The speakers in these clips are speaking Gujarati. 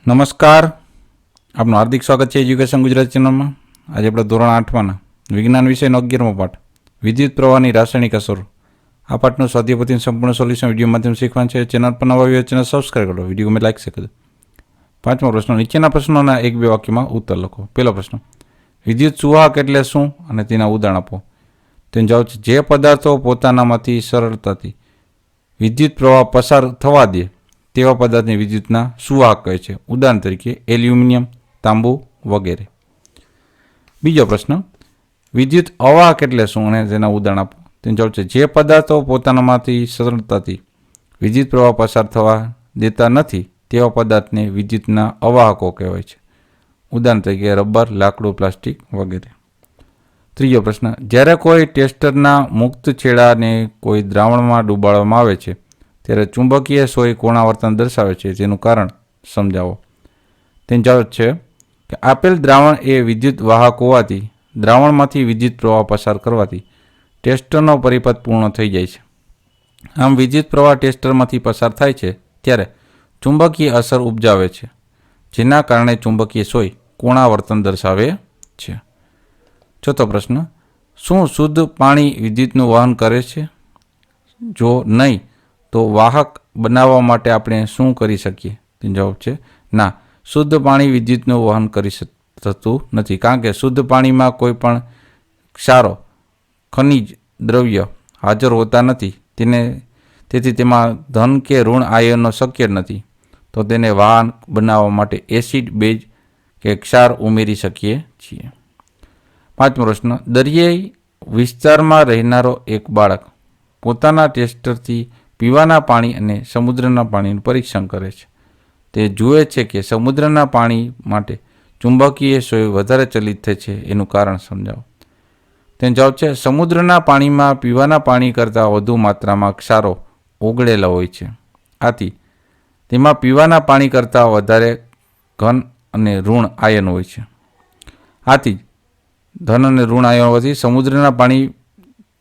નમસ્કાર, આપનું હાર્દિક સ્વાગત છે એજ્યુકેશન ગુજરાત ચેનલમાં. આજે આપણે ધોરણ 8માં વિજ્ઞાન વિષયનો 11મો પાઠ વિદ્યુત પ્રવાહની રાસાયણિક અસરો. આ પાઠનું સ્વાધ્યાયપોથીનું સંપૂર્ણ સોલ્યુશન વિડીયો માધ્યમ શીખવાનું છે. ચેનલ પર નવા આવ્યો ચેનલ સબસ્ક્રાઈબ કરો, વિડીયો મેં લાઈક કરી દો. 5મો પ્રશ્ન, નીચેના પ્રશ્નોના 1-2 વાક્યમાં ઉત્તર લખો. પહેલો પ્રશ્ન, વિદ્યુત સુવાહક એટલે શું અને તેના ઉદાહરણ આપો. તેનો જવાબ છે જે પદાર્થો પોતાનામાંથી સરળતાથી વિદ્યુત પ્રવાહ પસાર થવા દે તેવા પદાર્થને વિદ્યુતના સુવાહક કહે છે. ઉદાહરણ તરીકે એલ્યુમિનિયમ, તાંબુ વગેરે. બીજો પ્રશ્ન, વિદ્યુત અવાહક એટલે શું અને તેના ઉદાહરણ આપો. તેનો જવાબ છે જે પદાર્થો પોતાનામાંથી સરળતાથી વિદ્યુત પ્રવાહ પસાર થવા દેતા નથી તેવા પદાર્થને વિદ્યુતના અવાહકો કહેવાય છે. ઉદાહરણ તરીકે રબર, લાકડું, પ્લાસ્ટિક વગેરે. ત્રીજો પ્રશ્ન, જ્યારે કોઈ ટેસ્ટરના મુક્ત છેડાને કોઈ દ્રાવણમાં ડૂબાડવામાં આવે છે ત્યારે ચુંબકીય સોય કોણાવર્તન દર્શાવે છે, તેનું કારણ સમજાવો. તેનો જવાબ છે કે આપેલ દ્રાવણ એ વિદ્યુત વાહક હોવાથી દ્રાવણમાંથી વિદ્યુત પ્રવાહ પસાર કરવાથી ટેસ્ટરનો પરિપથ પૂર્ણ થઈ જાય છે. આમ વિદ્યુત પ્રવાહ ટેસ્ટરમાંથી પસાર થાય છે ત્યારે ચુંબકીય અસર ઉપજાવે છે, જેના કારણે ચુંબકીય સોય કોણાવર્તન દર્શાવે છે. ચોથો પ્રશ્ન, શું શુદ્ધ પાણી વિદ્યુતનું વહન કરે છે? જો નહીં તો વાહક બનાવવા માટે આપણે શું કરી શકીએ? તેનો જવાબ છે ના, શુદ્ધ પાણી વિદ્યુતનું વહન કરી થતું નથી, કારણ કે શુદ્ધ પાણીમાં કોઈ પણ ક્ષારો, ખનિજ દ્રવ્ય હાજર હોતા નથી. તેથી તેમાં ધન કે ઋણ આયનો શક્ય નથી. તો તેને વાહક બનાવવા માટે એસિડ, બેઝ કે ક્ષાર ઉમેરી શકીએ છીએ. 5મો પ્રશ્ન, દરિયાઈ વિસ્તારમાં રહેનારો એક બાળક પોતાના ટેસ્ટરથી પીવાના પાણી અને સમુદ્રના પાણીનું પરીક્ષણ કરે છે. તે જુએ છે કે સમુદ્રના પાણી માટે ચુંબકીય સોય વધારે ચલિત થાય છે, એનું કારણ સમજાવો. તેનો જવાબ છે સમુદ્રના પાણીમાં પીવાના પાણી કરતાં વધુ માત્રામાં ક્ષારો ઓગળેલા હોય છે. આથી તેમાં પીવાના પાણી કરતાં વધારે ઘન અને ઋણ આયન હોય છે. આથી ધન અને ઋણ આયન હોવાથી સમુદ્રના પાણી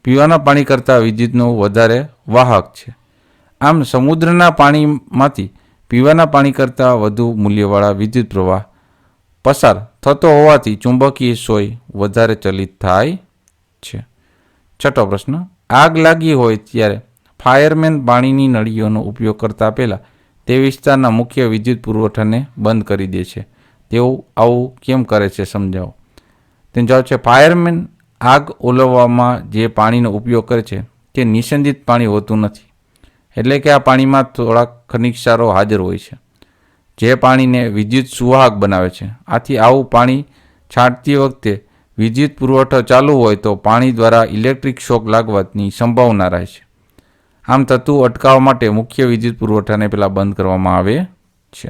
પીવાના પાણી કરતાં વિદ્યુતનું વધારે વાહક છે. આમ સમુદ્રના પાણીમાંથી પીવાના પાણી કરતાં વધુ મૂલ્યવાળા વિદ્યુત પ્રવાહ પસાર થતો હોવાથી ચુંબકીય સોય વધારે ચલિત થાય છે. 6થો પ્રશ્ન, આગ લાગી હોય ત્યારે ફાયરમેન પાણીની નળીઓનો ઉપયોગ કરતા પહેલાં તે વિસ્તારના મુખ્ય વિદ્યુત પુરવઠાને બંધ કરી દે છે. તેઓ આવું કેમ કરે છે, સમજાવો. તેનો જવાબ છે ફાયરમેન આગ ઓલવવામાં જે પાણીનો ઉપયોગ કરે છે તે નિષેધિત પાણી હોતું નથી. એટલે કે આ પાણીમાં થોડાક ખનિજ ક્ષારો હાજર હોય છે, જે પાણીને વિદ્યુત સુવાહક બનાવે છે. આથી આવું પાણી છાંટતી વખતે વિદ્યુત પુરવઠો ચાલુ હોય તો પાણી દ્વારા ઇલેક્ટ્રિક શોક લાગવાની સંભાવના રહે છે. આમ થતું અટકાવવા માટે મુખ્ય વિદ્યુત પુરવઠાને પહેલાં બંધ કરવામાં આવે છે.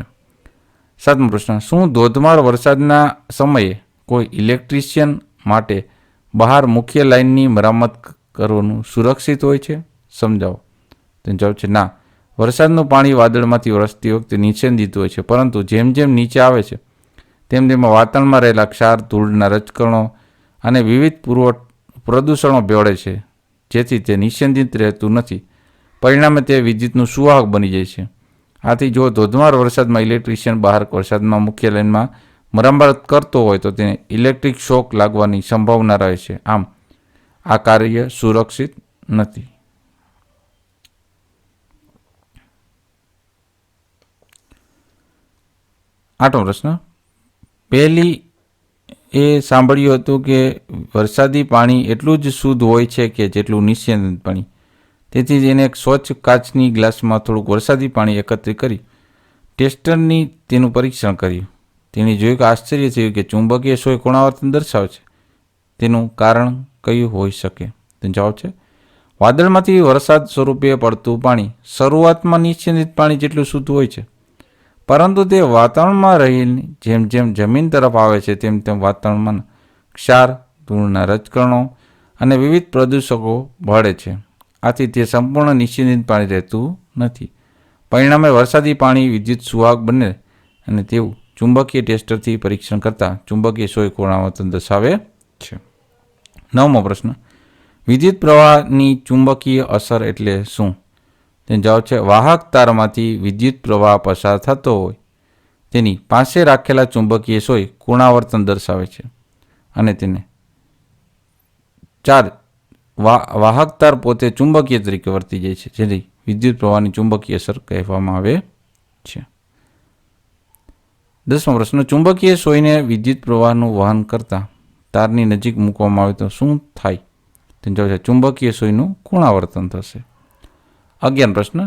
7મો પ્રશ્ન, શું ધોધમાર વરસાદના સમયે કોઈ ઇલેક્ટ્રિશિયન માટે બહાર મુખ્ય લાઇનની મરામત કરવાનું સુરક્ષિત હોય છે? સમજાવો. તેનો જવાબ છે ના, વરસાદનું પાણી વાદળમાંથી વરસતી વખતે નિષેધિત હોય છે, પરંતુ જેમ જેમ નીચે આવે છે તેમ તેમાં વાતાવરણમાં રહેલા ક્ષાર, ધૂળના રજકણો અને વિવિધ પ્રદૂષણો ભળે છે, જેથી તે નિષેધિત રહેતું નથી. પરિણામે તે વિદ્યુતનું સુવાહક બની જાય છે. આથી જો ધોધમાર વરસાદમાં ઇલેક્ટ્રિશિયન બહાર વરસાદમાં મુખ્ય લાઇનમાં મરામત કરતો હોય તો તેને ઇલેક્ટ્રિક શોક લાગવાની સંભાવના રહે છે. આમ આ કાર્ય સુરક્ષિત નથી. 8મો પ્રશ્ન, પહેલી એ સાંભળ્યું હતું કે વરસાદી પાણી એટલું જ શુદ્ધ હોય છે કે જેટલું નિષેધિત પાણી. તેથી જ એને એક સ્વચ્છ કાચની ગ્લાસમાં થોડુંક વરસાદી પાણી એકત્રિત કરી ટેસ્ટરની તેનું પરીક્ષણ કર્યું. તેણે જોયું કે આશ્ચર્ય થયું કે ચુંબકીય સોય કોણાવર્તન દર્શાવે છે. તેનું કારણ કયું હોઈ શકે? તેનો જવાબ છે વાદળમાંથી વરસાદ સ્વરૂપે પડતું પાણી શરૂઆતમાં નિષેધિત પાણી જેટલું શુદ્ધ હોય છે, પરંતુ તે વાતાવરણમાં રહીને જેમ જેમ જમીન તરફ આવે છે તેમ તેમ વાતાવરણમાં ક્ષાર, ધૂળના રજકણો અને વિવિધ પ્રદૂષકો ભળે છે. આથી તે સંપૂર્ણ નિષેધિત પાણી રહેતું નથી. પરિણામે વરસાદી પાણી વિદ્યુત સુવાહક બને અને તેવું ચુંબકીય ટેસ્ટરથી પરીક્ષણ કરતાં ચુંબકીય સોય કોણાવર્તન દર્શાવે છે. 9મો પ્રશ્ન, વિદ્યુત પ્રવાહની ચુંબકીય અસર એટલે શું? તેનો જવાબ છે વાહક તારમાંથી વિદ્યુત પ્રવાહ પસાર થતો હોય તેની પાસે રાખેલા ચુંબકીય સોય કુણાવર્તન દર્શાવે છે અને તેને 4 વાહકતાર પોતે ચુંબકીય તરીકે વર્તી જાય છે, જેની વિદ્યુત પ્રવાહની ચુંબકીય અસર કહેવામાં આવે છે. 10મો પ્રશ્ન, ચુંબકીય સોયને વિદ્યુત પ્રવાહનું વહન કરતા તારની નજીક મૂકવામાં આવે તો શું થાય? તેનો જવાબ છે ચુંબકીય સોયનું કુણાવર્તન થશે. 11 પ્રશ્ન,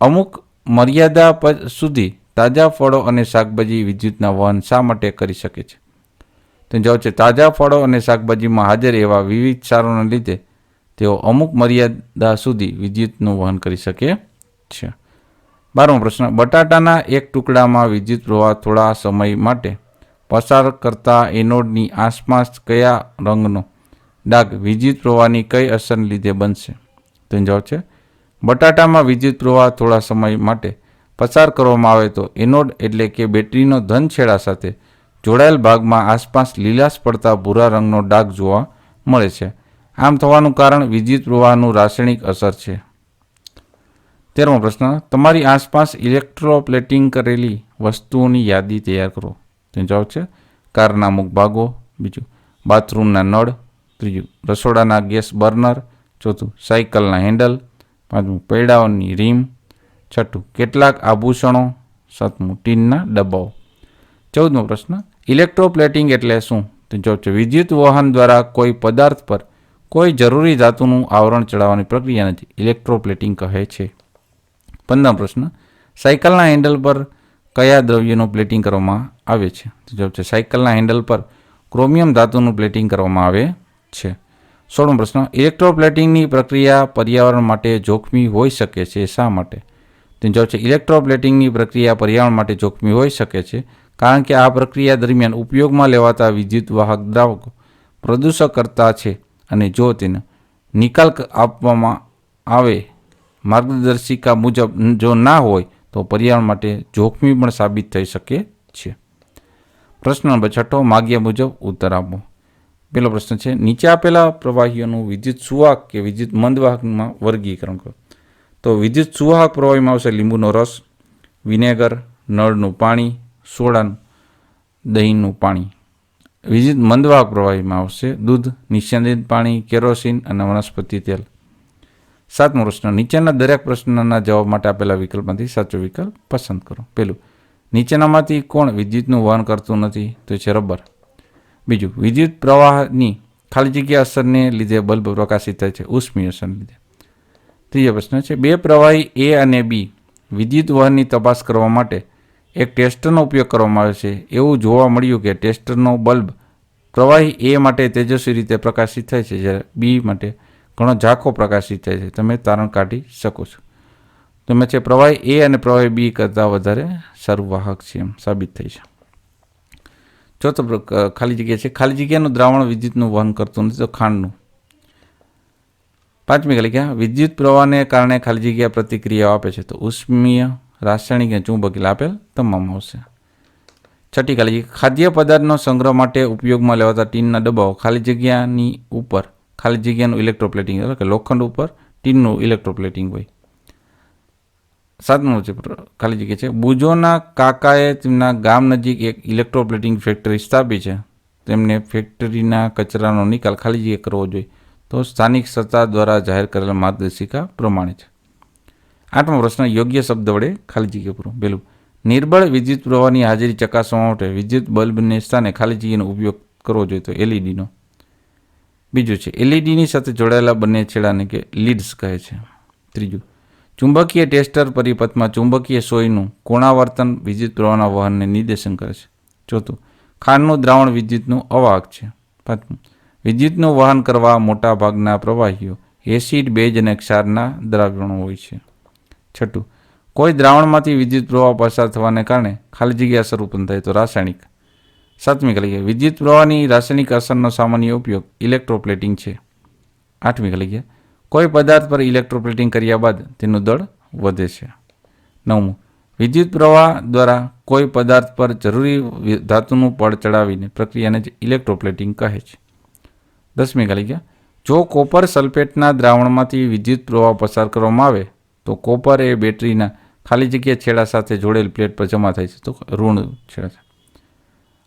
અમુક મર્યાદા સુધી તાજા ફળો અને શાકભાજી વિદ્યુતના વહન શા માટે કરી શકે છે? તેનો જવાબ છે તાજા ફળો અને શાકભાજીમાં હાજર એવા વિવિધ ક્ષારોને લીધે તેઓ અમુક મર્યાદા સુધી વિદ્યુતનું વહન કરી શકે છે. 12મો પ્રશ્ન, બટાટાના એક ટુકડામાં વિદ્યુત પ્રવાહ થોડા સમય માટે પસાર કરતા એનોડની આસપાસ કયા રંગનો ડાઘ વિદ્યુત પ્રવાહની કઈ અસરને લીધે બનશે? તેનો જવાબ છે બટાટામાં વિદ્યુત પ્રવાહ થોડા સમય માટે પસાર કરવામાં આવે તો એનોડ એટલે કે બેટરીનો ધન છેડા સાથે જોડાયેલ ભાગમાં આસપાસ લીલાશ પડતા ભૂરા રંગનો ડાઘ જોવા મળે છે. આમ થવાનું કારણ વિદ્યુત પ્રવાહનું રાસાયણિક અસર છે. 13મો પ્રશ્ન, તમારી આસપાસ ઇલેક્ટ્રોપ્લેટિંગ કરેલી વસ્તુઓની યાદી તૈયાર કરો. તેનો જવાબ છે કારના અમુક ભાગો, બીજું બાથરૂમના નળ, ત્રીજું રસોડાના ગેસ બર્નર, ચોથું સાયકલના હેન્ડલ, પાંચમું પૈડાઓની રીમ, છઠ્ઠું કેટલાક આભૂષણો, સાતમું ટીનના ડબ્બાઓ. 14મો પ્રશ્ન, ઇલેક્ટ્રોપ્લેટિંગ એટલે શું? તેનો જવાબ છે વિદ્યુત વહન દ્વારા કોઈ પદાર્થ પર કોઈ જરૂરી ધાતુનું આવરણ ચડાવવાની પ્રક્રિયાને ઇલેક્ટ્રોપ્લેટિંગ કહે છે. 15મો પ્રશ્ન, સાયકલના હેન્ડલ પર કયા દ્રવ્યનું પ્લેટિંગ કરવામાં આવે છે? તો જવાબ છે સાયકલના હેન્ડલ પર ક્રોમિયમ ધાતુનું પ્લેટિંગ કરવામાં આવે છે. 16મો પ્રશ્ન, ઇલેક્ટ્રોપ્લેટિંગની પ્રક્રિયા પર્યાવરણ માટે જોખમી હોઈ શકે છે, શા માટે? તેનો જવાબ છે ઇલેક્ટ્રોપ્લેટિંગની પ્રક્રિયા પર્યાવરણ માટે જોખમી હોઈ શકે છે કારણ કે આ પ્રક્રિયા દરમિયાન ઉપયોગમાં લેવાતા વિદ્યુત વાહક દ્રાવકો પ્રદૂષક કરતા છે અને જો તેનો નિકાલ આપવામાં આવે માર્ગદર્શિકા મુજબ જો ના હોય તો પર્યાવરણ માટે જોખમી પણ સાબિત થઈ શકે છે. પ્રશ્ન નંબર 6, માગ્યા મુજબ ઉત્તર આપો. પહેલો પ્રશ્ન છે, નીચે આપેલા પ્રવાહીઓનું વિદ્યુત સુવાહક કે વિદ્યુત મંદવાહકમાં વર્ગીકરણ કરો. તો વિદ્યુત સુવાહક પ્રવાહીમાં આવશે લીંબુનો રસ, વિનેગર, નળનું પાણી, સોડાનું, દહીંનું પાણી. વિદ્યુત મંદવાહક પ્રવાહીમાં આવશે દૂધ, નિસ્યંદિત પાણી, કેરોસીન અને વનસ્પતિ તેલ. 7મો પ્રશ્ન, નીચેના દરેક પ્રશ્નના જવાબ માટે આપેલા વિકલ્પમાંથી સાચો વિકલ્પ પસંદ કરો. પહેલું, નીચેનામાંથી કોણ વિદ્યુતનું વહન કરતું નથી? તો છે રબર. બીજું, વિદ્યુત પ્રવાહની ખાલી જગ્યા અસરને લીધે બલ્બ પ્રકાશિત થાય છે, ઉષ્મીય અસરને લીધે. ત્રીજો પ્રશ્ન છે, બે પ્રવાહી એ અને બી વિદ્યુત વહનની તપાસ કરવા માટે એક ટેસ્ટરનો ઉપયોગ કરવામાં આવે છે. એવું જોવા મળ્યું કે ટેસ્ટરનો બલ્બ પ્રવાહી એ માટે તેજસ્વી રીતે પ્રકાશિત થાય છે, જ્યારે બી માટે ઘણો ઝાંખો પ્રકાશિત થાય છે. તમે તારણ કાઢી શકો છો. તમે છે પ્રવાહી એ અને પ્રવાહી બી કરતાં વધારે સારું વાહક છે એમ સાબિત થઈ છે. ચોથો ખાલી જગ્યા છે, ખાલી જગ્યાનું દ્રાવણ વિદ્યુતનું વહન કરતું નથી, તો ખાંડનું. 5મી ખાલી જગ્યા, વિદ્યુત પ્રવાહને કારણે ખાલી જગ્યા પ્રતિક્રિયાઓ આપે છે, તો ઉષ્મીય, રાસાયણિક અને ચુંબકીય આપેલ તમામ આવશે. 6ઠી ખાલી જગ્યા, ખાદ્ય પદાર્થનો સંગ્રહ માટે ઉપયોગમાં લેવાતા ટીનના ડબ્બાઓ ખાલી જગ્યાની ઉપર ખાલી જગ્યાનું ઇલેક્ટ્રોપ્લેટિંગ એટલે કે લોખંડ ઉપર ટીનનું ઇલેક્ટ્રોપ્લેટિંગ હોય. 7મું છે ખાલી જગ્યા છે, બુજોના કાકાએ તેમના ગામ નજીક એક ઇલેક્ટ્રોપ્લેટિંગ ફેક્ટરી સ્થાપી છે. તેમને ફેક્ટરીના કચરાનો નિકાલ ખાલી જગ્યા કરવો જોઈએ, તો સ્થાનિક સત્તા દ્વારા જાહેર કરેલા માર્ગદર્શિકા પ્રમાણે છે. 8મો પ્રશ્ન, યોગ્ય શબ્દ વડે ખાલી જગ્યા પૂરો. પહેલું, નિર્બળ વિદ્યુત પ્રવાહની હાજરી ચકાસવા માટે વિદ્યુત બલ્બને સ્થાને ખાલી જગ્યાનો ઉપયોગ કરવો જોઈએ, તો એલઈડીનો. બીજું છે, એલઈડીની સાથે જોડાયેલા બંને છેડાને કે લીડ્સ કહે છે. ત્રીજું, ચુંબકીય ટેસ્ટર પરિપથમાં ચુંબકીય સોયનું કોણાવર્તન વિદ્યુત પ્રવાહના વહનને નિર્દેશન કરે છે. ચોથું, ખાંડનું દ્રાવણ વિદ્યુતનું અવાહક છે. પાંચમું, વિદ્યુતનું વહન કરવા મોટા ભાગના પ્રવાહીઓ એસિડ, બેઝ અને ક્ષારના દ્રાવણો હોય છે. છઠ્ઠું, કોઈ દ્રાવણમાંથી વિદ્યુત પ્રવાહ પસાર થવાને કારણે ખાલી જગ્યા અસર ઉત્પન્ન થાય, તો રાસાયણિક. 7મી ખાલી જગ્યા, વિદ્યુત પ્રવાહની રાસાયણિક અસરનો સામાન્ય ઉપયોગ ઇલેક્ટ્રોપ્લેટિંગ છે. 8મી ખાલી જગ્યા, કોઈ પદાર્થ પર ઇલેક્ટ્રોપ્લેટિંગ કર્યા બાદ તેનું દળ વધે છે. 9મું, વિદ્યુત પ્રવાહ દ્વારા કોઈ પદાર્થ પર જરૂરી ધાતુનું પડ ચડાવીને પ્રક્રિયાને જ ઇલેક્ટ્રોપ્લેટિંગ કહે છે. 10મી ખાલી જગ્યા, જો કોપર સલ્ફેટના દ્રાવણમાંથી વિદ્યુત પ્રવાહ પસાર કરવામાં આવે તો કોપર એ બેટરીના ખાલી જગ્યા છેડા સાથે જોડેલ પ્લેટ પર જમા થાય છે, તો ઋણ છેડા છે.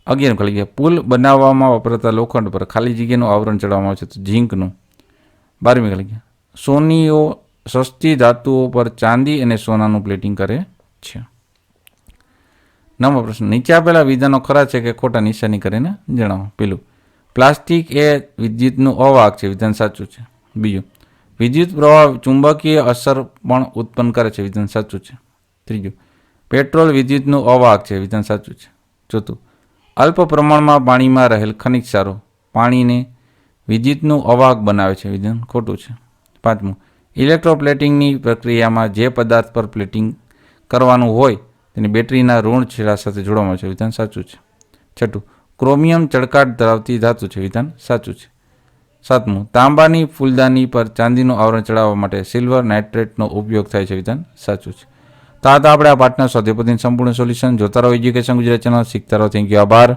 11 ખાલી જગ્યા પુલ બનાવવામાં વપરાતા લોખંડ પર ખાલી જગ્યાનું આવરણ ચડાવવામાં આવે છે, તો ઝીંકનું. 12 ખાલી જગ્યા સોનીઓ સસ્તી ધાતુઓ પર ચાંદી અને સોનાનું પ્લેટિંગ કરે છે. 9મો પ્રશ્ન નીચે આપેલા વિધાનો ખરા છે કે ખોટા, નિશાની કરીને જણાવો. પેલું પ્લાસ્ટિક એ વિદ્યુતનું અવાહક છે, વિધાન સાચું છે. બીજું વિદ્યુત પ્રવાહ ચુંબકીય અસર પણ ઉત્પન્ન કરે છે, વિધાન સાચું છે. ત્રીજું પેટ્રોલ વિદ્યુતનું અવાહક છે, વિધાન સાચું છે. ચોથું અલ્પ પ્રમાણમાં પાણીમાં રહેલ ખનિજ ક્ષારો પાણીને વિદ્યુતનું અવાહક બનાવે છે, વિધાન ખોટું છે. 5મું ઇલેક્ટ્રોપ્લેટિંગની પ્રક્રિયામાં જે પદાર્થ પર પ્લેટિંગ કરવાનું હોય તેની બેટરીના ઋણ છેડા સાથે જોડવામાં આવે છે, વિધાન સાચું છે. 6. ક્રોમિયમ ચળકાટ ધરાવતી ધાતુ છે, વિધાન સાચું છે. 7મું તાંબાની ફૂલદાની પર ચાંદીનું આવરણ ચડાવવા માટે સિલ્વર નાઇટ્રેટનો ઉપયોગ થાય છે, વિધાન સાચું છે. તો આ તો આપણે આ પાઠના સ્વાધ્યાય પોથીનું સંપૂર્ણ સોલ્યુશન. જોતા રહો એજ્યુકેશન ગુજરાત ચેનલ, શીખતા રહો. થેન્ક યુ, આભાર.